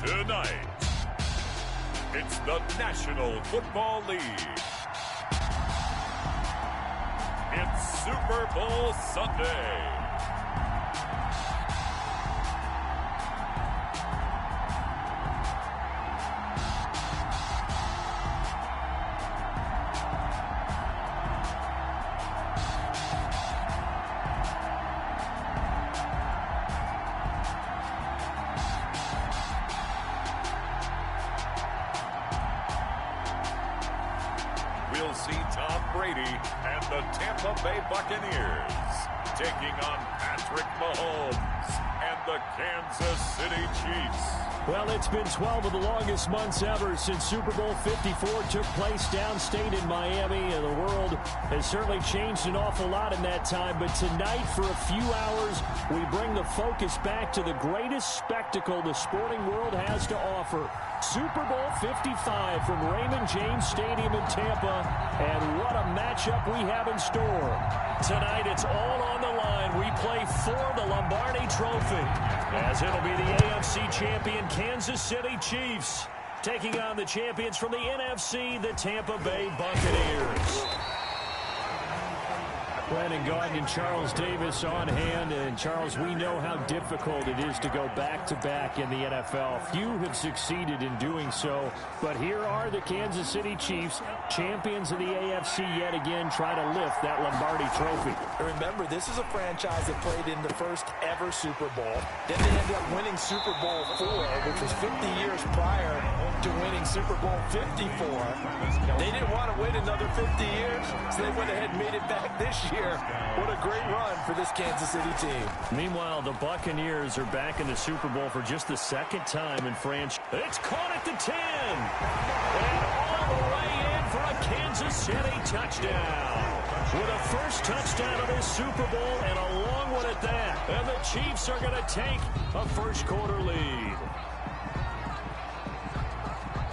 Tonight, it's the National Football League. It's Super Bowl Sunday. We'll see Tom Brady and the Tampa Bay Buccaneers taking on Patrick Mahomes and the Kansas City Chiefs. Well, it's been 12 of the longest months ever since Super Bowl 54 took place downstate in Miami, and the world has certainly changed an awful lot in that time. But tonight, for a few hours, we bring the focus back to the greatest spectacle the sporting world has to offer. Super Bowl 55 from Raymond James Stadium in Tampa, and what a matchup we have in store. Tonight, it's all on the line. We play for the Lombardi Trophy, as it'll be the AFC champion Kansas City Chiefs taking on the champions from the NFC, the Tampa Bay Buccaneers. Brandon Gaudin and Charles Davis on hand. And, Charles, we know how difficult it is to go back-to-back in the NFL. Few have succeeded in doing so. But here are the Kansas City Chiefs, champions of the AFC yet again, try to lift that Lombardi Trophy. Remember, this is a franchise that played in the first ever Super Bowl. Then they ended up winning Super Bowl IV, which was 50 years prior to winning Super Bowl 54. They didn't want to wait another 50 years, so they went ahead and made it back this year. What a great run for this Kansas City team. Meanwhile, the Buccaneers are back in the Super Bowl for just the second time in franchise. It's caught at the 10. And all the way in for a Kansas City touchdown. With a first touchdown of this Super Bowl and a long one at that. And the Chiefs are going to take a first quarter lead.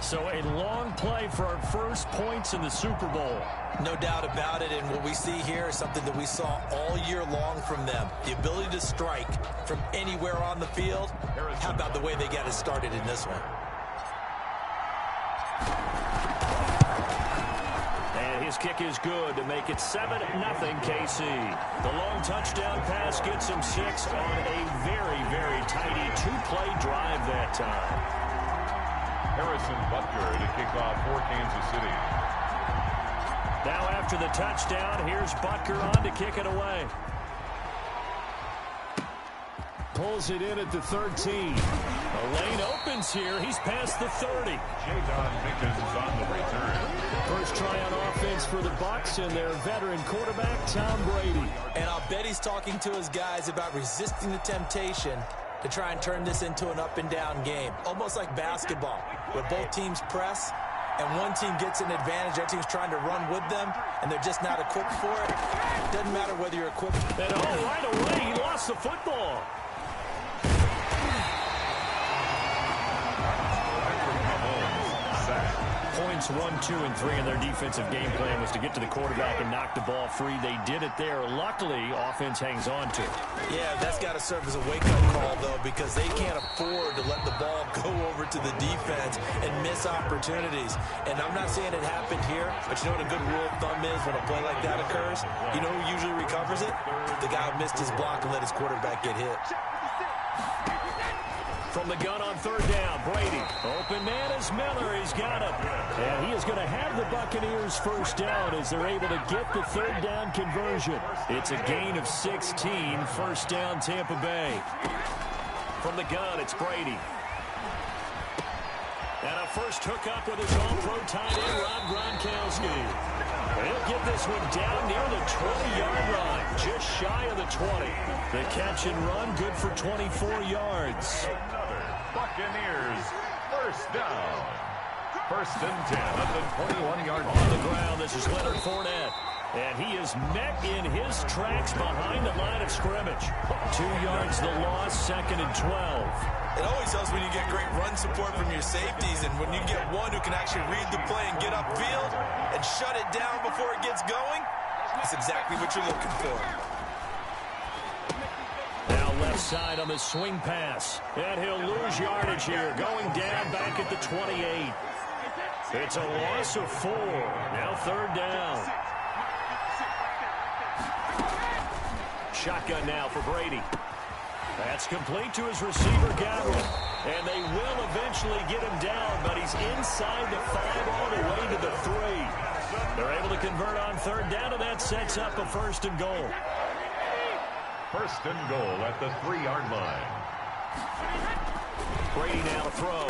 So a long play for our first points in the Super Bowl. No doubt about it, and what we see here is something that we saw all year long from them. The ability to strike from anywhere on the field. How about the way they got it started in this one? And his kick is good to make it 7-0 KC. The long touchdown pass gets him 6 on a very, very tidy two-play drive that time. Harrison Butker to kick off for Kansas City. Now after the touchdown, here's Butker on to kick it away. Pulls it in at the 13. The lane opens here. He's past the 30. Jadon Mickens is on the return. First try on offense for the Bucs and their veteran quarterback, Tom Brady. And I'll bet he's talking to his guys about resisting the temptation to try and turn this into an up-and-down game. Almost like basketball, where both teams press, and one team gets an advantage, the other team's trying to run with them, and they're just not equipped for it. Doesn't matter whether you're equipped. And right away, he lost the football. Points 1, 2, and 3 in their defensive game plan was to get to the quarterback and knock the ball free. They did it there. Luckily, offense hangs on to it. Yeah, that's got to serve as a wake-up call, though, because they can't afford to let the ball go over to the defense and miss opportunities. And I'm not saying it happened here, but you know what a good rule of thumb is when a play like that occurs? You know who usually recovers it? The guy who missed his block and let his quarterback get hit. From the gun on third down, Brady. Open man is Miller. He's got him. And he is going to have the Buccaneers first down as they're able to get the third down conversion. It's a gain of 16. First down, Tampa Bay. From the gun, it's Brady. And a first hookup with his all-pro tight end, Rob Gronkowski. He'll get this one down near the 20-yard line, just shy of the 20. The catch and run, good for 24 yards. Buccaneers, first down. First and 10 at the 21-yard line. On the ground, this is Leonard Fournette. And he is met in his tracks behind the line of scrimmage. 2 yards the loss, second and 12. It always helps when you get great run support from your safeties, and when you get one who can actually read the play and get upfield and shut it down before it gets going, that's exactly what you're looking for. Now left side on the swing pass. And he'll lose lose yardage here, going down back at the 28. It's a loss of 4. Now third down. Shotgun now for Brady. That's complete to his receiver, Godwin. And they will eventually get him down, but he's inside the 5 all the way to the 3. They're able to convert on third down, and that sets up a first and goal. First and goal at the 3-yard line. Brady now to throw.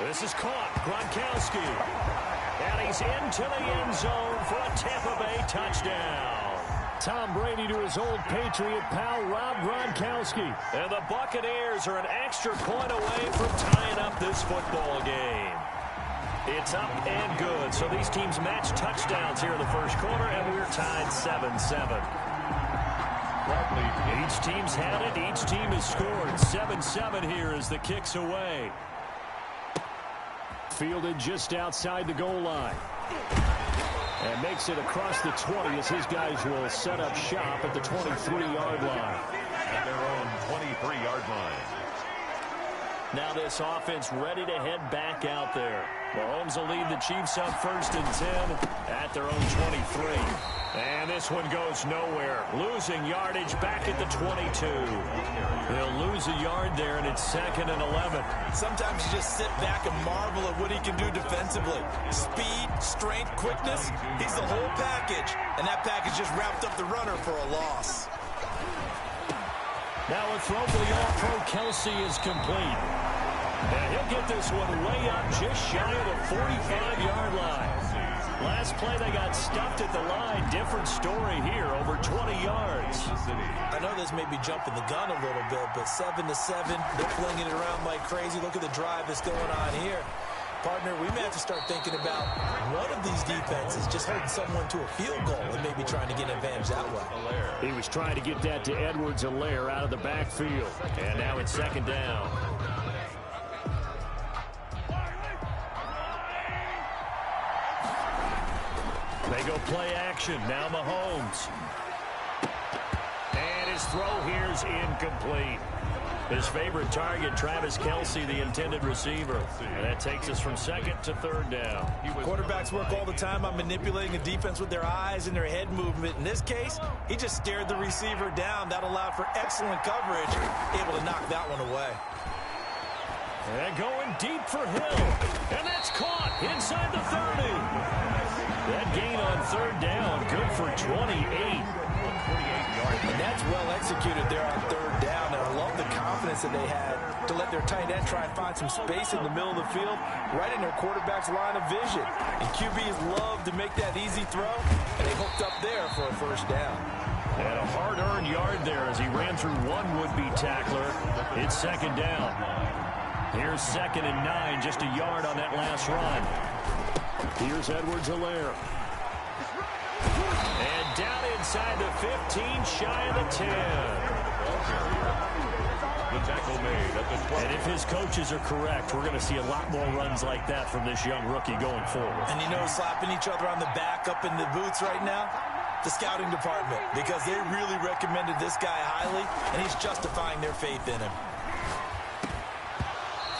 This is caught. Gronkowski. And he's into the end zone for a Tampa Bay touchdown. Tom Brady to his old Patriot pal, Rob Gronkowski. And the Buccaneers are an extra point away from tying up this football game. It's up and good. So these teams match touchdowns here in the first quarter, and we're tied 7-7. Each team's had it. Each team has scored. 7-7 here as the kick's away. Fielded just outside the goal line. And makes it across the 20 as his guys will set up shop at the 23-yard line. At their own 23-yard line. Now this offense ready to head back out there. Mahomes will lead the Chiefs up first and 10 at their own 23. And this one goes nowhere. Losing yardage back at the 22. He'll lose a yard there, and it's 2nd and 11. Sometimes you just sit back and marvel at what he can do defensively. Speed, strength, quickness. He's the whole package. And that package just wrapped up the runner for a loss. Now a throw for the All-Pro Kelsey is complete. And he'll get this one way up just shy of the 45-yard line. Last play they got stuffed at the line. Different story here, over 20 yards. I know this may be jumping the gun a little bit, but 7-7, they're flinging it around like crazy. Look at the drive that's going on here. Partner, we may have to start thinking about one of these defenses just holding someone to a field goal and maybe trying to get an advantage that way. He was trying to get that to Edwards-Helaire out of the backfield. And now it's 2nd down. They go play action. Now Mahomes. And his throw here's incomplete. His favorite target, Travis Kelce, the intended receiver. And that takes us from 2nd to 3rd down. Quarterbacks work all the time on manipulating a defense with their eyes and their head movement. In this case, he just stared the receiver down. That allowed for excellent coverage, able to knock that one away. And going deep for Hill. And that's caught inside the 30. That gain on 3rd down, good for 28. And that's well executed there on 3rd down. And I love the confidence that they had to let their tight end try and find some space in the middle of the field, right in their quarterback's line of vision. And QBs love to make that easy throw, and they hooked up there for a 1st down. And a hard-earned yard there as he ran through one would-be tackler. It's 2nd down. Here's 2nd and 9, just a yard on that last run. Here's Edwards-Helaire. And down inside the 15, shy of the 10. The tackle made at the 12. And if his coaches are correct, we're going to see a lot more runs like that from this young rookie going forward. And you know, slapping each other on the back up in the boots right now? The scouting department, because they really recommended this guy highly, and he's justifying their faith in him.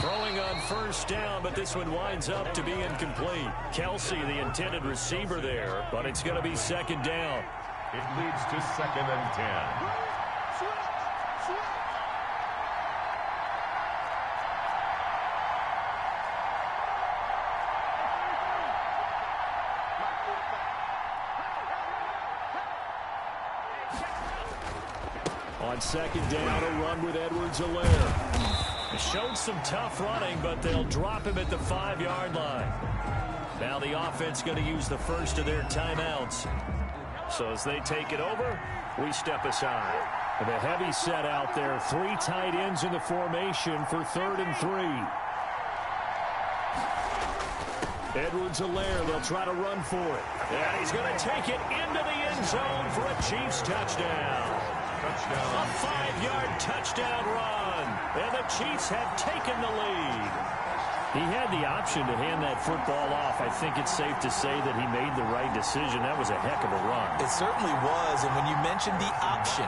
Throwing on 1st down, but this one winds up to be incomplete. Kelsey, the intended receiver there, but it's going to be 2nd down. It leads to 2nd and 10. On 2nd down, a run with Edwards-Helaire. Showed some tough running, but they'll drop him at the 5-yard line. Now the offense going to use the first of their timeouts. So as they take it over, we step aside. The heavy set out there. 3 tight ends in the formation for 3rd and 3. Edwards-Helaire, they'll try to run for it. And he's going to take it into the end zone for a Chiefs touchdown. A 5-yard touchdown run. And the Chiefs have taken the lead. He had the option to hand that football off. I think it's safe to say that he made the right decision. That was a heck of a run. It certainly was. And when you mentioned the option,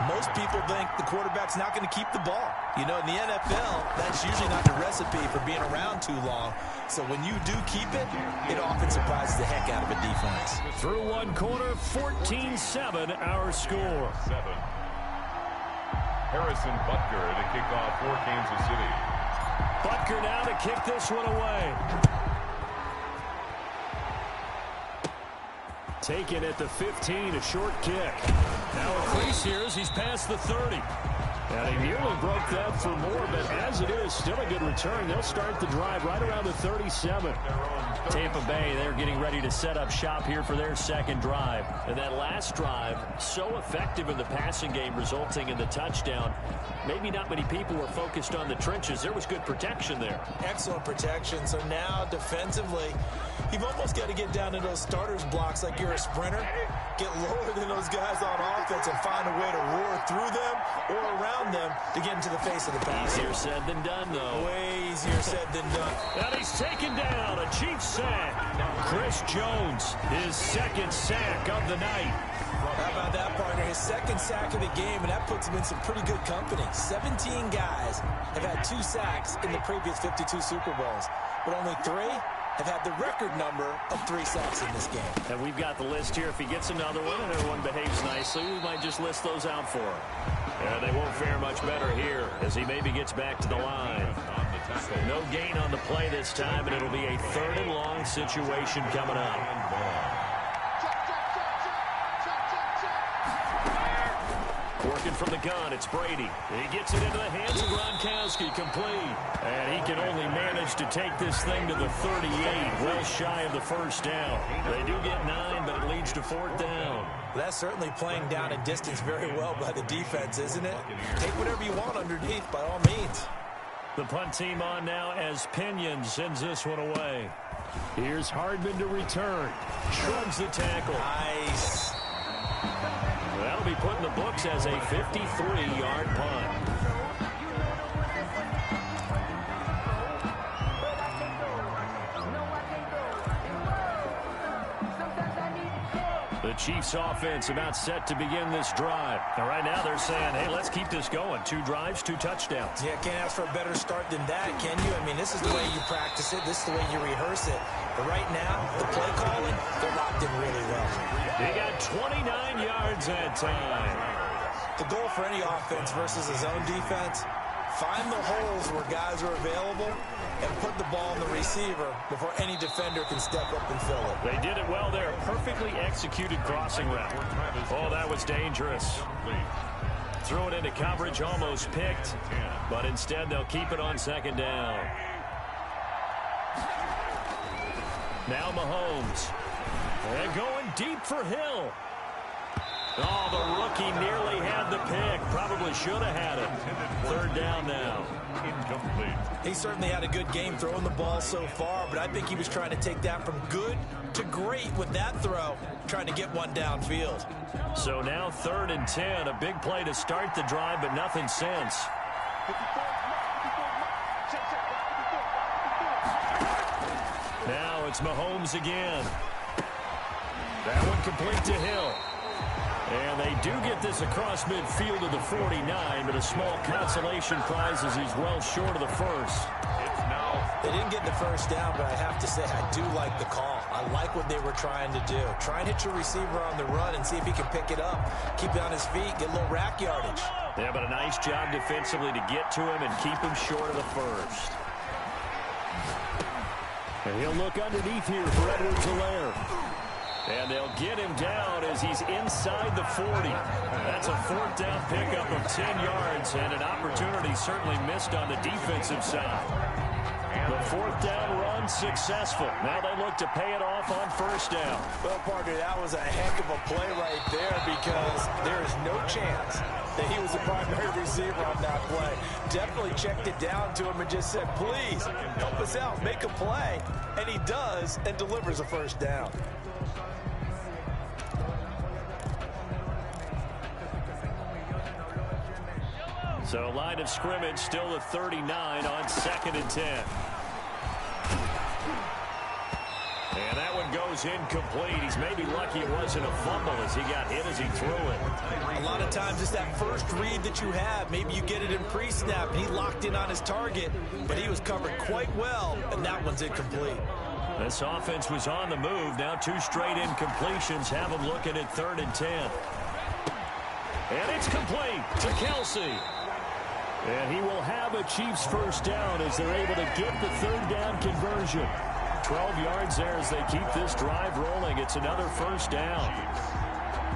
Most people think the quarterback's not going to keep the ball. You know, in the NFL, that's usually not the recipe for being around too long. So when you do keep it, it often surprises the heck out of a defense. Through one quarter, 14-7 our score. Harrison Butker to kick off for Kansas City. Butker now to kick this one away. Taken at the 15, a short kick. Now a crease here as he's past the 30. And he nearly broke that for more, but as it is, still a good return. They'll start the drive right around the 37. Tampa Bay, they're getting ready to set up shop here for their second drive. And that last drive, so effective in the passing game, resulting in the touchdown. Maybe not many people were focused on the trenches. There was good protection there. Excellent protection. So now defensively, you've almost got to get down to those starters blocks like you're a sprinter. Get lower than those guys on offense and find a way to roar through them or around them to get into the face of the pass. Easier said than done, though. Way easier said than done. And he's taken down. A Chiefs sack. Chris Jones, his second sack of the night. How about that, partner? His second sack of the game, and that puts him in some pretty good company. 17 guys have had 2 sacks in the previous 52 Super Bowls, but only 3 have had the record number of 3 sacks in this game. And we've got the list here. If he gets another one and everyone behaves nicely, we might just list those out for him. And they won't fare much better here as he maybe gets back to the line. No gain on the play this time, and it'll be a 3rd and long situation coming up. Working from the gun, it's Brady. He gets it into the hands of Gronkowski, complete. And he can only manage to take this thing to the 38, well shy of the first down. They do get 9, but it leads to 4th down. That's certainly playing down and distance very well by the defense, isn't it? Take whatever you want underneath, by all means. The punt team on now as Pinion sends this one away. Here's Hardman to return. Shrugs the tackle. Nice. That'll be put in the books as a 53-yard punt. The Chiefs offense about set to begin this drive. And right now they're saying, hey, let's keep this going. 2 drives, 2 touchdowns. Yeah, can't ask for a better start than that, can you? I mean, this is the way you practice it. This is the way you rehearse it. But right now, the play calling, they're locked in really well. They got 29 yards that time. The goal for any offense versus a zone defense, find the holes where guys are available and put the ball in the receiver before any defender can step up and fill it. They did it well there. Perfectly executed crossing route. Oh, that was dangerous. Threw it into coverage, almost picked, but instead they'll keep it on 2nd down. Now Mahomes. And going deep for Hill. Oh, the rookie nearly had the pick. Probably should have had it. 3rd down now. Incomplete. He certainly had a good game throwing the ball so far, but I think he was trying to take that from good to great with that throw, trying to get one downfield. So now 3rd and 10. A big play to start the drive, but nothing since. Now it's Mahomes again. That one complete to Hill. And they do get this across midfield to the 49, but a small consolation prize as he's well short of the first. They didn't get the first down, but I have to say I do like the call. I like what they were trying to do. Try and hit your receiver on the run and see if he can pick it up. Keep it on his feet, get a little rack yardage. Yeah, but a nice job defensively to get to him and keep him short of the first. And he'll look underneath here for Edwards-Helaire. And they'll get him down as he's inside the 40. That's a 4th down pickup of 10 yards and an opportunity certainly missed on the defensive side. The 4th down run successful. Now they look to pay it off on 1st down. Well, partner, that was a heck of a play right there because there is no chance that he was the primary receiver on that play. Definitely checked it down to him and just said, please, help us out, make a play. And he does and delivers a 1st down. So line of scrimmage still at 39 on 2nd and 10. And that one goes incomplete. He's maybe lucky it wasn't a fumble as he got hit as he threw it. A lot of times it's that first read that you have. Maybe you get it in pre-snap, and he locked in on his target, but he was covered quite well, and that one's incomplete. This offense was on the move. Now 2 straight incompletions have him looking at 3rd and 10. And it's complete to Kelsey. And he will have a Chiefs first down as they're able to get the 3rd down conversion. 12 yards there as they keep this drive rolling. It's another first down.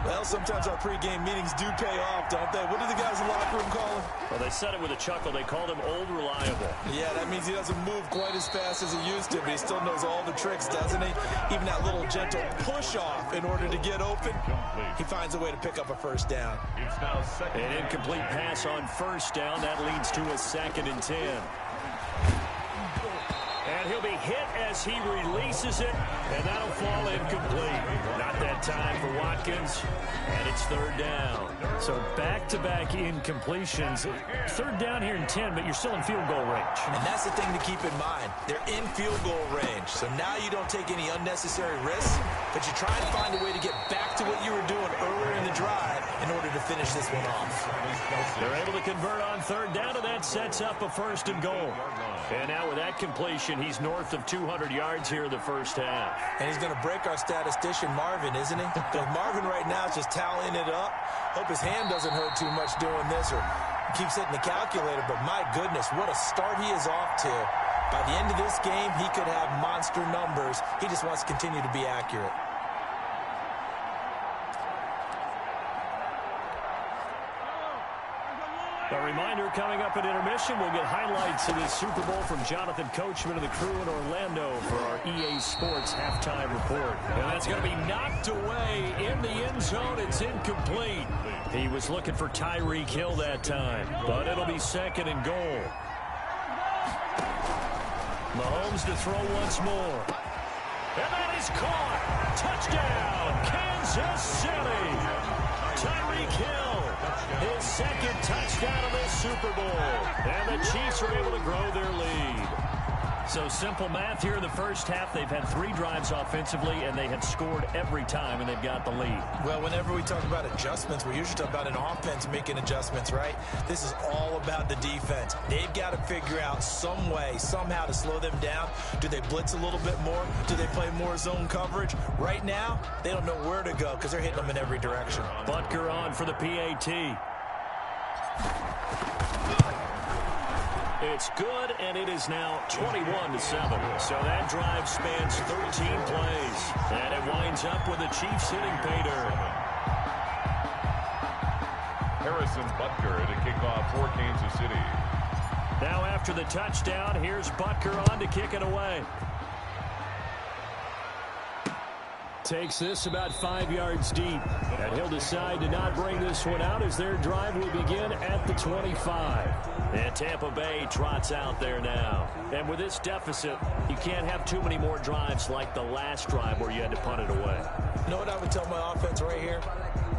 Well, sometimes our pregame meetings do pay off, don't they? What do the guys in the locker room call him? Well, they said it with a chuckle. They called him Old Reliable. Yeah, that means he doesn't move quite as fast as he used to, but he still knows all the tricks, doesn't he? Even that little gentle push-off in order to get open, he finds a way to pick up a first down. An incomplete pass on first down. That leads to a 2nd and 10. And he'll be hit as he releases it, and that'll fall incomplete. Not that time for Watkins, and it's 3rd down. So back-to-back incompletions. 3rd down here in 10, but you're still in field goal range. And that's the thing to keep in mind. They're in field goal range, so now you don't take any unnecessary risks, but you try and find a way to get back to what you were doing earlier in the drive in order to finish this one off. They're able to convert on 3rd down, and that sets up a 1st and goal. And now with that completion, he's north of 200 yards here in the first half. And he's going to break our statistician Marvin, isn't he? Because Marvin right now is just tallying it up. Hope his hand doesn't hurt too much doing this or keeps hitting the calculator. But my goodness, what a start he is off to. By the end of this game, he could have monster numbers. He just wants to continue to be accurate. A reminder, coming up at intermission, we'll get highlights of this Super Bowl from Jonathan Coachman and the crew in Orlando for our EA Sports halftime report. And that's going to be knocked away in the end zone. It's incomplete. He was looking for Tyreek Hill that time, but it'll be 2nd and goal. Mahomes to throw once more. And that is caught. Touchdown, Kansas City. Tyreek Hill, his 2nd touchdown of this Super Bowl. And the Chiefs are able to grow their lead. So simple math here in the first half. They've had 3 drives offensively, and they have scored every time, and they've got the lead. Well, whenever we talk about adjustments, we usually talk about an offense making adjustments, right? This is all about the defense. They've got to figure out some way, somehow to slow them down. Do they blitz a little bit more? Do they play more zone coverage? Right now, they don't know where to go because they're hitting them in every direction. Butker on for the PAT. It's good, and it is now 21-7. So that drive spans 13 plays. And it winds up with the Chiefs hitting pay dirt. Harrison Butker to kick off for Kansas City. Now after the touchdown, here's Butker on to kick it away. Takes this about 5 yards deep. And he'll decide to not bring this one out as their drive will begin at the 25. And Tampa Bay trots out there now. And with this deficit, you can't have too many more drives like the last drive where you had to punt it away. You know what I would tell my offense right here?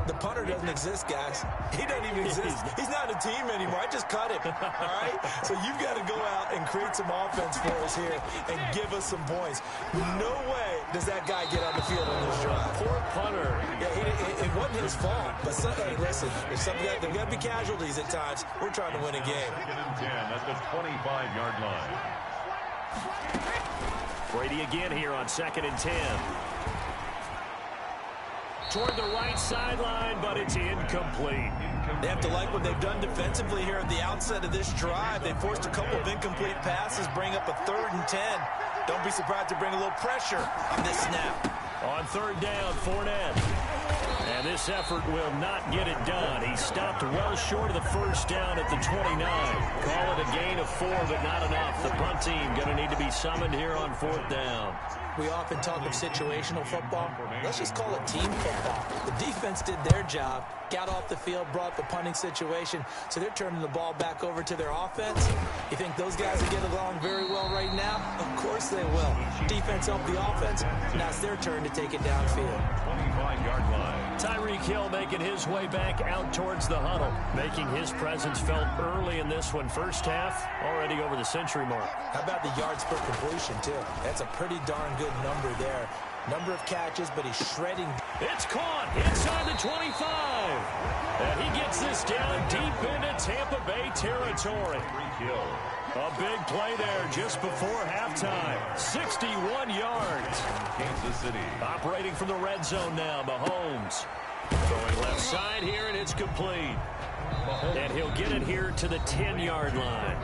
The punter doesn't exist, guys. He doesn't even exist. He's not a team anymore. I just cut him, all right? So you've got to go out and create some offense for us here and give us some points. No way does that guy get on the field on this drive. Poor punter. Yeah, it wasn't his fault. But hey, listen, there got to be casualties at times. We're trying to win a game. 2nd and 10 at the 25-yard line. Brady again here on 2nd and 10. Toward the right sideline, but it's incomplete. They have to like what they've done defensively here at the outset of this drive. They forced a couple of incomplete passes, bring up a 3rd and 10. Don't be surprised to bring a little pressure on this snap. On 3rd down, Fournette. And this effort will not get it done. He stopped well short of the first down at the 29. Call it a gain of 4, but not enough. The punt team going to need to be summoned here on 4th down. We often talk of situational football. Let's just call it team football. The defense did their job, got off the field, brought the punting situation, so they're turning the ball back over to their offense. You think those guys will get along very well right now? Of course they will. Defense helped the offense. Now it's their turn to take it downfield. 45-yard line. Tyreek Hill making his way back out towards the huddle, making his presence felt early in this one. First half, already over the century mark. How about the yards per completion, too? That's a pretty darn good number there. Number of catches, but he's shredding. It's caught inside the 25. And he gets this down deep into Tampa Bay territory. A big play there just before halftime. 61 yards. Kansas City. Operating from the red zone now, Mahomes. Going left side here, and it's complete. And he'll get it here to the 10-yard line.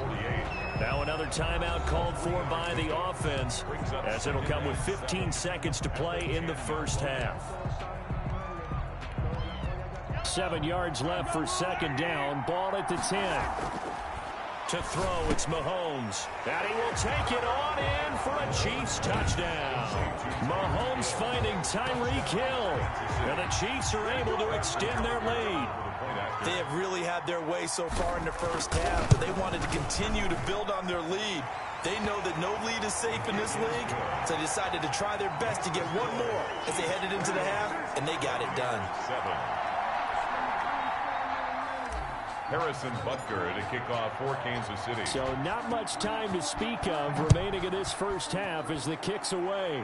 Now another timeout called for by the offense, as it'll come with 15 seconds to play in the first half. 7 yards left for second down. Ball at the 10. To throw, it's Mahomes. And he will take it on in for a Chiefs touchdown. Mahomes finding Tyreek Hill. And the Chiefs are able to extend their lead. They have really had their way so far in the first half, but they wanted to continue to build on their lead. They know that no lead is safe in this league, so they decided to try their best to get one more as they headed into the half, and they got it done. Harrison Butker to kick off for Kansas City. So not much time to speak of remaining in this first half as the kick's away.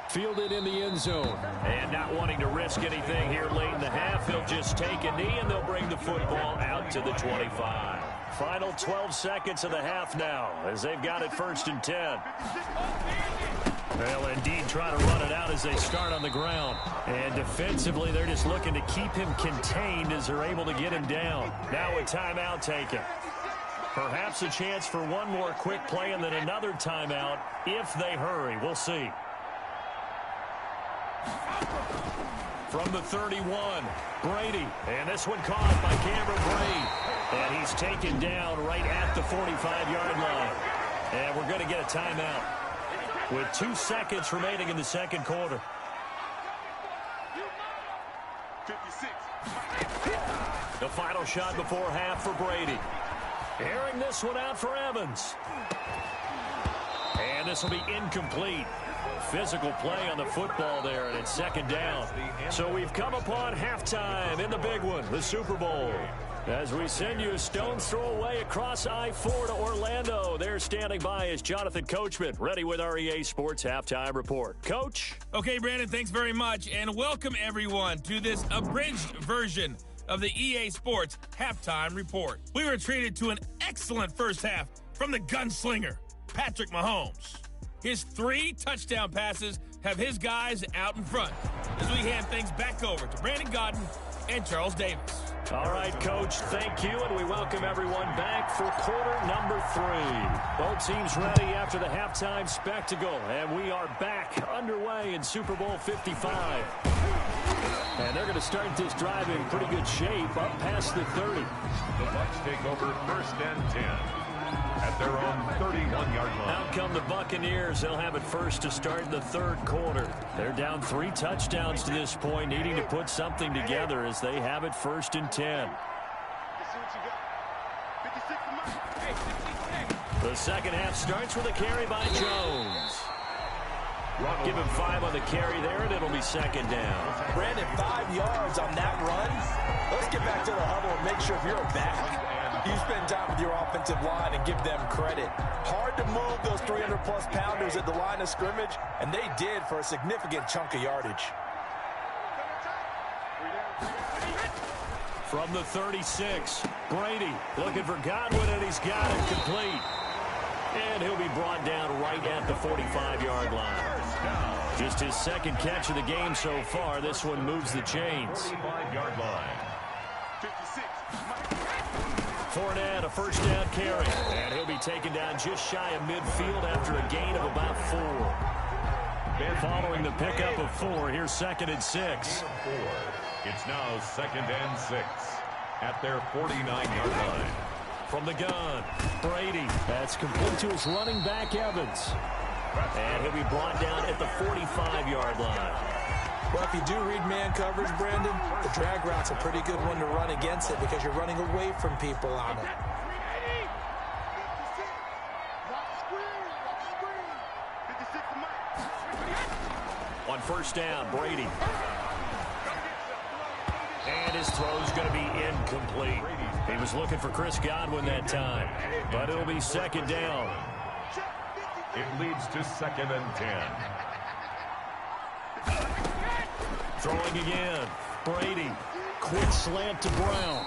Fielded in the end zone. And not wanting to risk anything here late in the half, he'll just take a knee and they'll bring the football out to the 25. Final 12 seconds of the half now as they've got it 1st and 10. They'll indeed try to run it out as they start on the ground. And defensively, they're just looking to keep him contained as they're able to get him down. Now a timeout taken. Perhaps a chance for one more quick play and then another timeout if they hurry. We'll see. From the 31, Brady. And this one caught by Cameron Brate. And he's taken down right at the 45-yard line. And we're going to get a timeout with 2 seconds remaining in the second quarter. 56. The final shot before half for Brady. Airing this one out for Evans. And this will be incomplete. Physical play on the football there, and it's second down. So we've come upon halftime in the big one, the Super Bowl. As we send you a stone's throw away across I-4 to Orlando. There standing by is Jonathan Coachman, ready with our EA Sports Halftime Report. Coach? Okay, Brandon, thanks very much, and welcome everyone to this abridged version of the EA Sports Halftime Report. We were treated to an excellent first half from the gunslinger, Patrick Mahomes. His 3 touchdown passes have his guys out in front as we hand things back over to Brandon Gaudin and Charles Davis. All right, Coach, thank you, and we welcome everyone back for quarter number 3. Both teams ready after the halftime spectacle, and we are back underway in Super Bowl 55. And they're going to start this drive in pretty good shape up past the 30. The Bucs take over 1st and 10 at their own 31-yard line. Out come the Buccaneers. They'll have it first to start in the third quarter. They're down 3 touchdowns to this point, needing to put something together as they have it 1st and 10. The second half starts with a carry by Jones. Give him 5 on the carry there, and it'll be second down. Brandon, 5 yards on that run. Let's get back to the huddle and make sure if you're a back, you spend time with your offensive line and give them credit. Hard to move those 300-plus pounders at the line of scrimmage, and they did for a significant chunk of yardage. From the 36, Brady looking for Godwin, and he's got it complete. And he'll be brought down right at the 45-yard line. Just his second catch of the game so far. This one moves the chains. 45-yard line. Fournette, a first down carry. And he'll be taken down just shy of midfield after a gain of about 4. Following the pickup of 4, here's 2nd and 6. It's now 2nd and 6 at their 49-yard line. From the gun, Brady. That's complete to his running back, Evans. And he'll be brought down at the 45-yard line. Well, if you do read man coverage, Brandon, the drag route's a pretty good one to run against it because you're running away from people on it. On first down, Brady. And his throw's going to be incomplete. He was looking for Chris Godwin that time, but it'll be second down. It leads to 2nd and 10. Throwing again. Brady. Quick slant to Brown.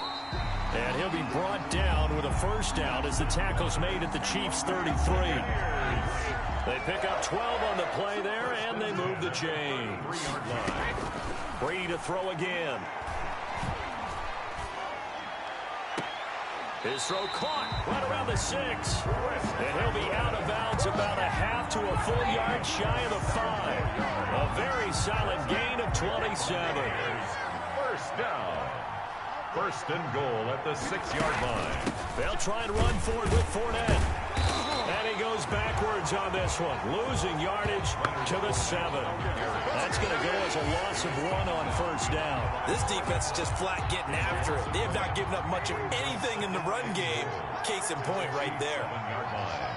And he'll be brought down with a first down as the tackle's made at the Chiefs' 33. They pick up 12 on the play there, and they move the chains. Brady to throw again. His throw caught right around the 6. And he'll be out of bounds about a half to a full yard shy of the 5. A very solid gain of 27. First down. First and goal at the 6-yard line. They'll try and run for it with Fournette. And he goes backwards on this one, losing yardage to the 7. That's going to go as a loss of 1 on first down. This defense is just flat getting after it. They have not given up much of anything in the run game. Case in point right there. 1-yard line.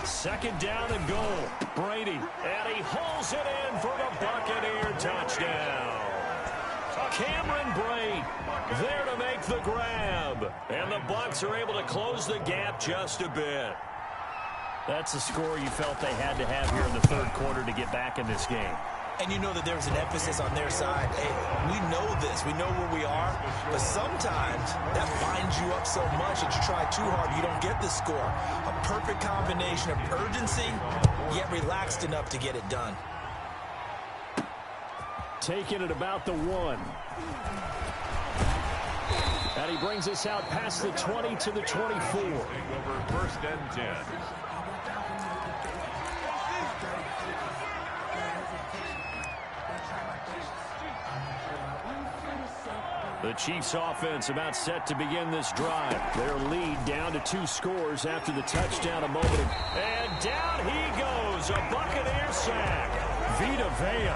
Second down and goal. Brady, and he hauls it in for the Buccaneer touchdown. Cameron Brate there to make the grab. And the Bucs are able to close the gap just a bit. That's the score you felt they had to have here in the third quarter to get back in this game. And you know that there's an emphasis on their side. Hey, we know this. We know where we are. But sometimes that binds you up so much that you try too hard, you don't get the score. A perfect combination of urgency, yet relaxed enough to get it done. Taking it about the 1. And he brings us out past the 20 to the 24. Over first and 10. The Chiefs offense about set to begin this drive. Their lead down to 2 scores after the touchdown a moment ago. And down he goes. A Buccaneer sack. Vita Vea.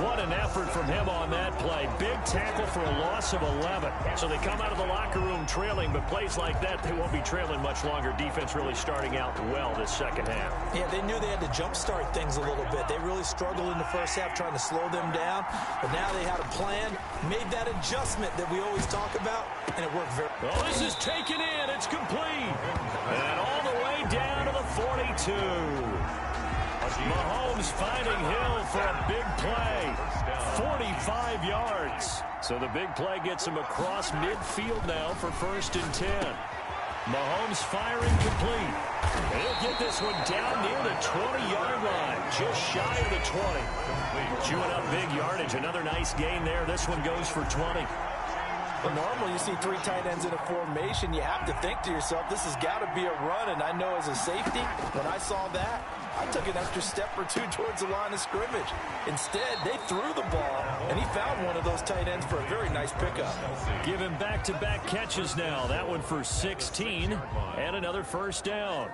What an effort from him on that play. Big tackle for a loss of 11. So they come out of the locker room trailing, but plays like that, they won't be trailing much longer. Defense really starting out well this second half. Yeah, they knew they had to jumpstart things a little bit. They really struggled in the first half trying to slow them down, but now they had a plan, made that adjustment that we always talk about, and it worked very well. Oh, this is taken in. It's complete. And all the way down to the 42. Mahomes finding Hill for a big play. 45 yards. So the big play gets him across midfield now for first and 10. Mahomes firing complete. He'll get this one down near the 20-yard line. Just shy of the 20. Chewing up big yardage. Another nice gain there. This one goes for 20. But normally you see 3 tight ends in a formation, you have to think to yourself, this has got to be a run. And I know as a safety, when I saw that, I took an extra step or 2 towards the line of scrimmage. Instead, they threw the ball, and he found one of those tight ends for a very nice pickup. Give him back-to-back catches now. That one for 16, and another first down.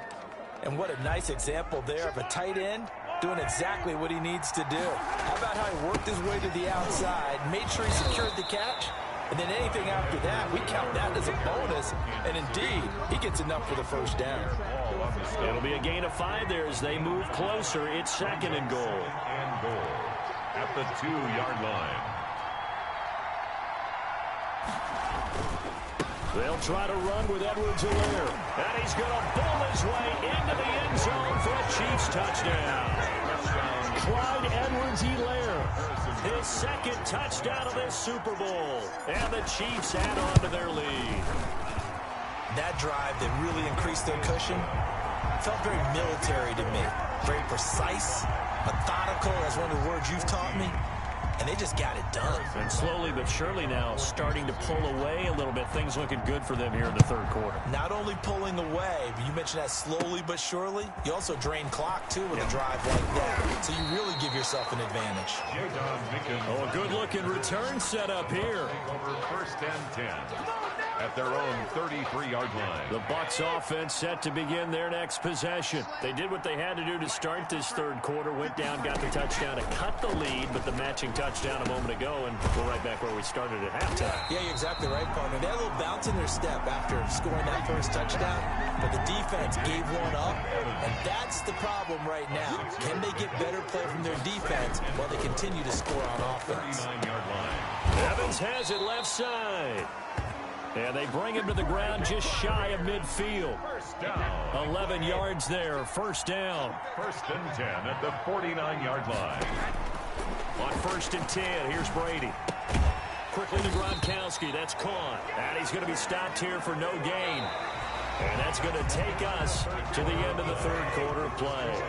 And what a nice example there of a tight end doing exactly what he needs to do. How about how he worked his way to the outside, made sure he secured the catch, and then anything after that, we count that as a bonus. And indeed, he gets enough for the first down. It'll be a gain of 5 there as they move closer. It's second and goal. And goal at the 2-yard line. They'll try to run with Edwards-Helaire. And he's going to bowl his way into the end zone for a Chiefs touchdown. Clyde Edwards-Helaire. His second touchdown of this Super Bowl. And the Chiefs add on to their lead. That drive that really increased their cushion felt very military to me. Very precise, methodical, that's one of the words you've taught me. And they just got it done. And slowly but surely now starting to pull away a little bit. Things looking good for them here in the third quarter. Not only pulling away, but you mentioned that slowly but surely. You also drain clock, too, with a drive like that. So you really give yourself an advantage. Oh, a good-looking return set up here. Over first and 10. at their own 33-yard line. The Bucs offense set to begin their next possession. They did what they had to do to start this third quarter, went down, got the touchdown to cut the lead, but the matching touchdown a moment ago, and we're right back where we started at halftime. Yeah, you're exactly right, partner. They had a little bounce in their step after scoring that first touchdown, but the defense gave one up, and that's the problem right now. Can they get better play from their defense while they continue to score on offense? 39-yard line. Evans has it left side. And they bring him to the ground just shy of midfield. First down. 11 yards there, first down. First and 10 at the 49-yard line. On first and 10, here's Brady. Quickly to Gronkowski, that's caught. And he's going to be stopped here for no gain. And that's going to take us to the end of the third quarter of play.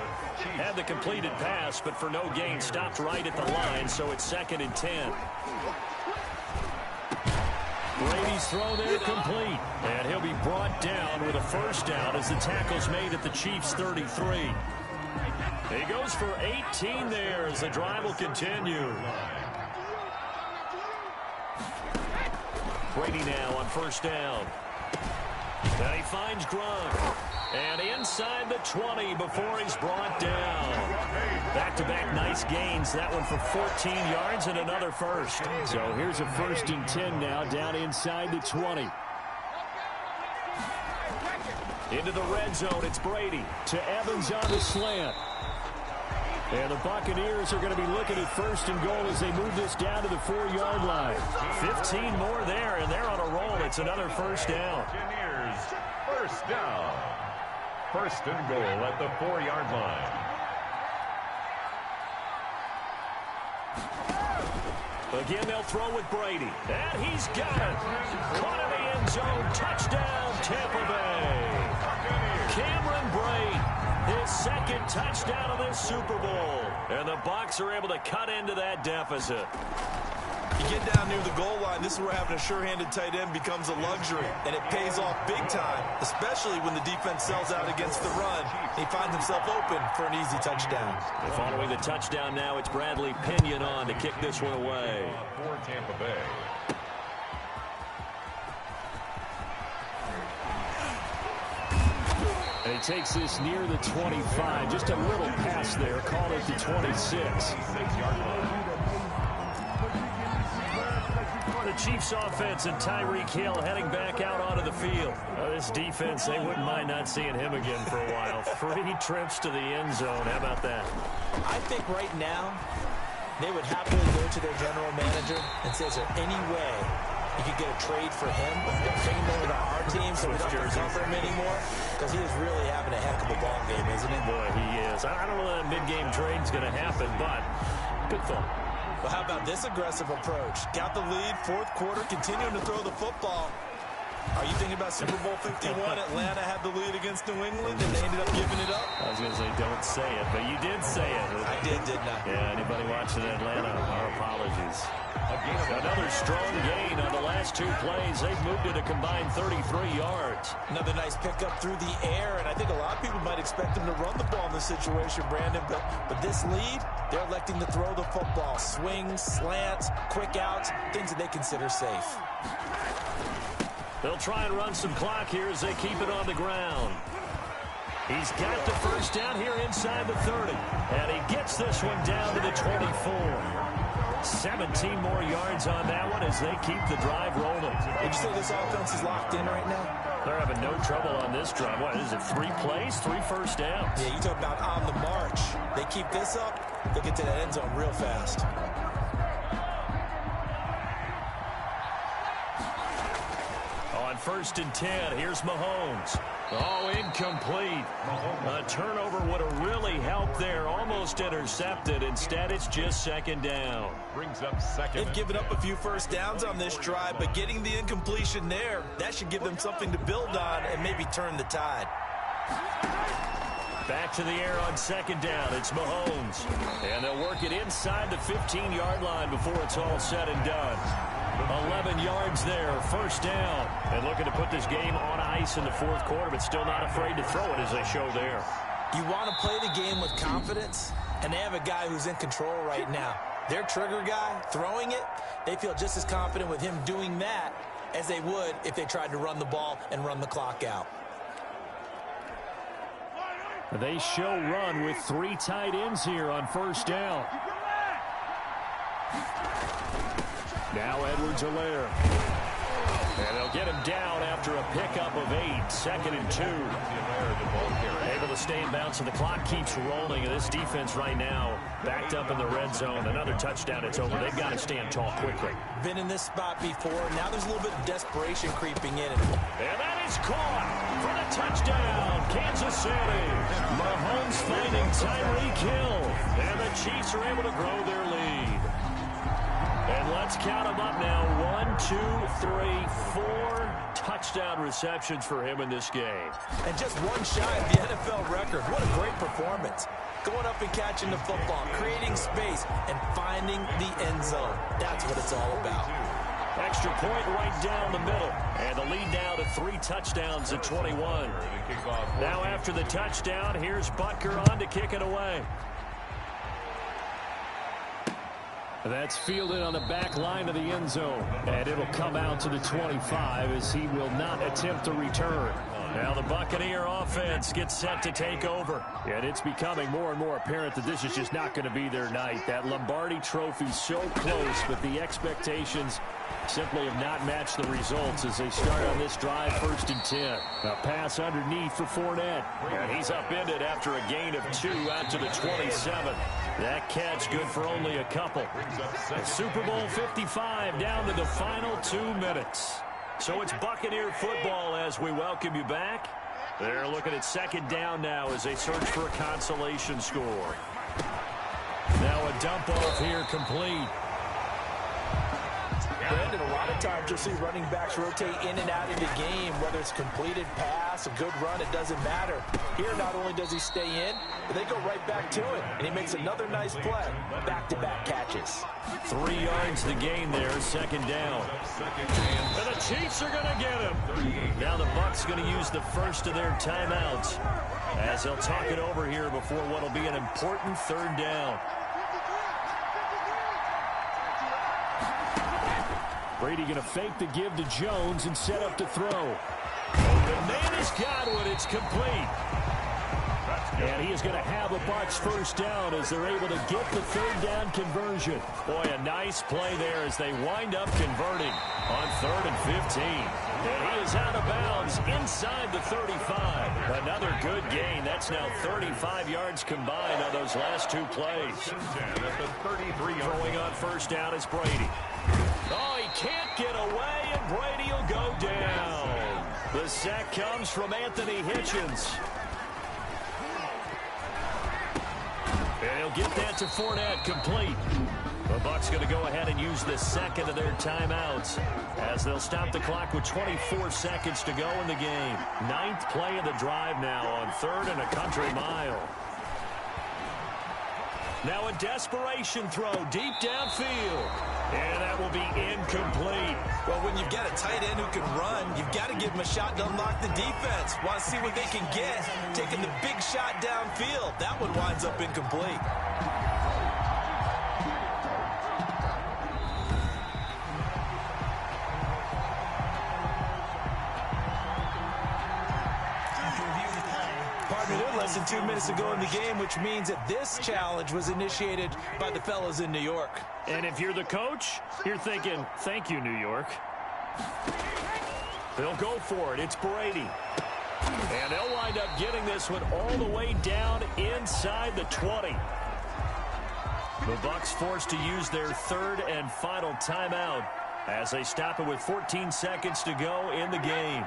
Had the completed pass, but for no gain, stopped right at the line, so it's second and 10. Brady's throw there complete, and he'll be brought down with a first down as the tackle's made at the Chiefs' 33. He goes for 18 there as the drive will continue. Brady now on first down. And he finds Gronk. And inside the 20 before he's brought down. Back-to-back nice gains. That one for 14 yards and another first. So here's a first and 10 now down inside the 20. Into the red zone, it's Brady to Evans on the slant. And the Buccaneers are going to be looking at first and goal as they move this down to the 4-yard line. 15 more there, and they're on a roll. It's another first down. Buccaneers, first down. First and goal at the 4-yard line. Again, they'll throw with Brady. And he's got it. Caught in the end zone. Touchdown, Tampa Bay. Cameron Brate, his second touchdown of this Super Bowl. And the Bucs are able to cut into that deficit. You get down near the goal line, this is where having a sure-handed tight end becomes a luxury, and it pays off big time, especially when the defense sells out against the run. He finds himself open for an easy touchdown. And following the touchdown now, it's Bradley Pinion on to kick this one away. For Tampa Bay. And he takes this near the 25. Just a little pass there. Call it the 26. The Chiefs offense and Tyreek Hill heading back out onto the field. This defense, they wouldn't mind not seeing him again for a while. 3 trips to the end zone. How about that? I think right now they would happily go to their general manager and say, is there any way you could get a trade for him? Bring him over to our team so we don't have to cover him anymore? Because he is really having a heck of a ball game, isn't he? Boy, he is. I don't know that mid-game trade is going to happen, but good thought. Well, how about this aggressive approach? Got the lead, fourth quarter, continuing to throw the football. Are you thinking about Super Bowl 51? Atlanta had the lead against New England, and they ended up giving it up? I was going to say, don't say it, but you did say it. I did, didn't I? Yeah, anybody watching Atlanta, our apologies. Another strong gain on the last 2 plays. They've moved it a combined 33 yards. Another nice pickup through the air, and I think a lot of people might expect them to run the ball in this situation, Brandon, but this lead, they're electing to throw the football. Swings, slants, quick outs, things that they consider safe. They'll try and run some clock here as they keep it on the ground. He's got the first down here inside the 30, and he gets this one down to the 24. 17 more yards on that one as they keep the drive rolling. Would you say this offense is locked in right now? They're having no trouble on this drive. What is it, 3 plays, 3 first downs? Yeah, you talk about on the march. They keep this up, they'll get to the end zone real fast. On first and 10, here's Mahomes. Oh, incomplete. A turnover would have really helped there. Almost intercepted. Instead, it's just second down. Brings up second. They've given up a few first downs on this drive, but getting the incompletion there, that should give them something to build on and maybe turn the tide. Back to the air on second down. It's Mahomes. And they'll work it inside the 15-yard line before it's all said and done. 11 yards there, first down. And looking to put this game on ice in the fourth quarter, but still not afraid to throw it as they show there. You want to play the game with confidence, and they have a guy who's in control right now. Their trigger guy, throwing it, they feel just as confident with him doing that as they would if they tried to run the ball and run the clock out. They show run with 3 tight ends here on first down. Now Edwards-Helaire. And they'll get him down after a pickup of 8, 2nd and 2. Able to stay in bounds, and the clock keeps rolling. And this defense right now backed up in the red zone. Another touchdown, it's over. They've got to stand tall quickly. Been in this spot before. Now there's a little bit of desperation creeping in. And that is caught for the touchdown, Kansas City. Mahomes finding Tyreek Hill. And the Chiefs are able to grow their lead. And let's count them up now. 1, 2, 3, 4 touchdown receptions for him in this game. And just one shy of the NFL record. What a great performance. Going up and catching the football, creating space, and finding the end zone. That's what it's all about. Extra point right down the middle. And the lead now to 3 touchdowns at 21. Now after the touchdown, here's Butker on to kick it away. That's fielded on the back line of the end zone. And it'll come out to the 25 as he will not attempt to return. Now the Buccaneer offense gets set to take over. And it's becoming more and more apparent that this is just not going to be their night. That Lombardi trophy so close, but the expectations simply have not matched the results as they start on this drive, 1st and 10. A pass underneath for Fournette. And he's upended after a gain of 2 out to the 27. That catch good for only a couple. The Super Bowl 55 down to the final 2 minutes. So it's Buccaneer football as we welcome you back. They're looking at 2nd down now as they search for a consolation score. Now a dump off here complete. Brandon, a lot of times you'll see running backs rotate in and out of the game, whether it's completed pass, a good run, it doesn't matter. Here, not only does he stay in, but they go right back to it, and he makes another nice play. Back-to-back catches. 3 yards the gain there, 2nd down. And the Chiefs are going to get him. Now the Bucs going to use the first of their timeouts as they'll talk it over here before what will be an important 3rd down. Brady going to fake the give to Jones and set up to throw. The man has got one. It's complete. And he is going to have a Bucs first down as they're able to get the 3rd down conversion. Boy, a nice play there as they wind up converting on 3rd and 15. And he is out of bounds inside the 35. Another good gain. That's now 35 yards combined on those last 2 plays. Throwing on 1st down is Brady. Oh, he can't get away, and Brady will go down. The sack comes from Anthony Hitchens. And he'll get that to Fournette, complete. The Bucs going to go ahead and use the 2nd of their timeouts as they'll stop the clock with 24 seconds to go in the game. 9th play of the drive now on 3rd and a country mile. Now a desperation throw deep downfield. And that will be incomplete. Well, when you've got a tight end who can run, you've got to give him a shot to unlock the defense. Want to see what they can get. Taking the big shot downfield. That one winds up incomplete. Less than 2 minutes ago in the game, which means that this challenge was initiated by the fellas in New York. And if you're the coach, you're thinking, thank you, New York. They'll go for it. It's Brady. And they'll wind up getting this one all the way down inside the 20. The Bucs forced to use their 3rd and final timeout as they stop it with 14 seconds to go in the game.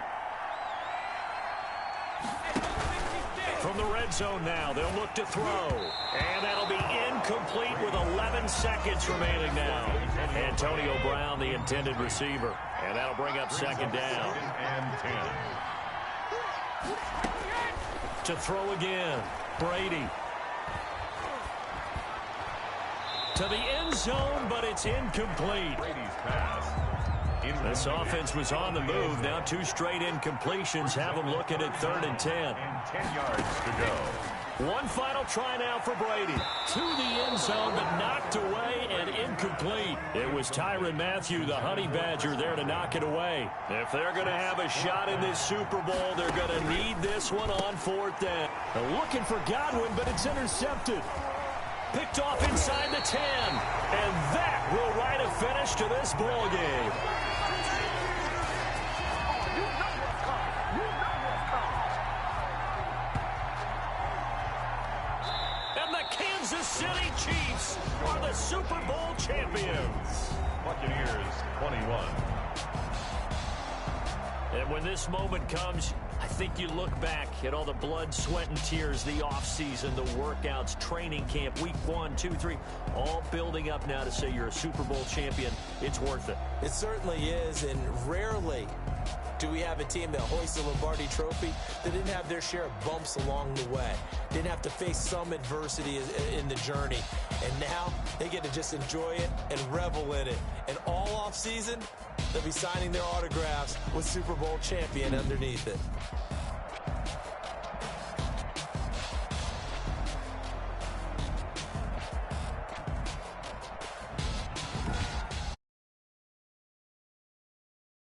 From the red zone now, they'll look to throw. And that'll be incomplete with 11 seconds remaining now. Antonio Brown, the intended receiver. And that'll bring up 2nd down. And 10. To throw again, Brady. To the end zone, but it's incomplete. Brady's pass. This offense was on the move. Now 2 straight incompletions have them looking at 3rd and 10. And 10 yards to go. One final try now for Brady. To the end zone, but knocked away and incomplete. It was Tyrann Mathieu, the Honey Badger, there to knock it away. If they're going to have a shot in this Super Bowl, they're going to need this one on 4th down. They're looking for Godwin, but it's intercepted. Picked off inside the 10. And that will write a finish to this ball game. Kansas City Chiefs are the Super Bowl champions. Buccaneers 21. And when this moment comes, I think you look back at all the blood, sweat, and tears, the offseason, the workouts, training camp, week 1, 2, 3, all building up now to say you're a Super Bowl champion. It's worth it. It certainly is, and rarely do we have a team that hoists the Lombardi Trophy that didn't have their share of bumps along the way, didn't have to face some adversity in the journey, and now they get to just enjoy it and revel in it. And all off season, they'll be signing their autographs with Super Bowl champion underneath it.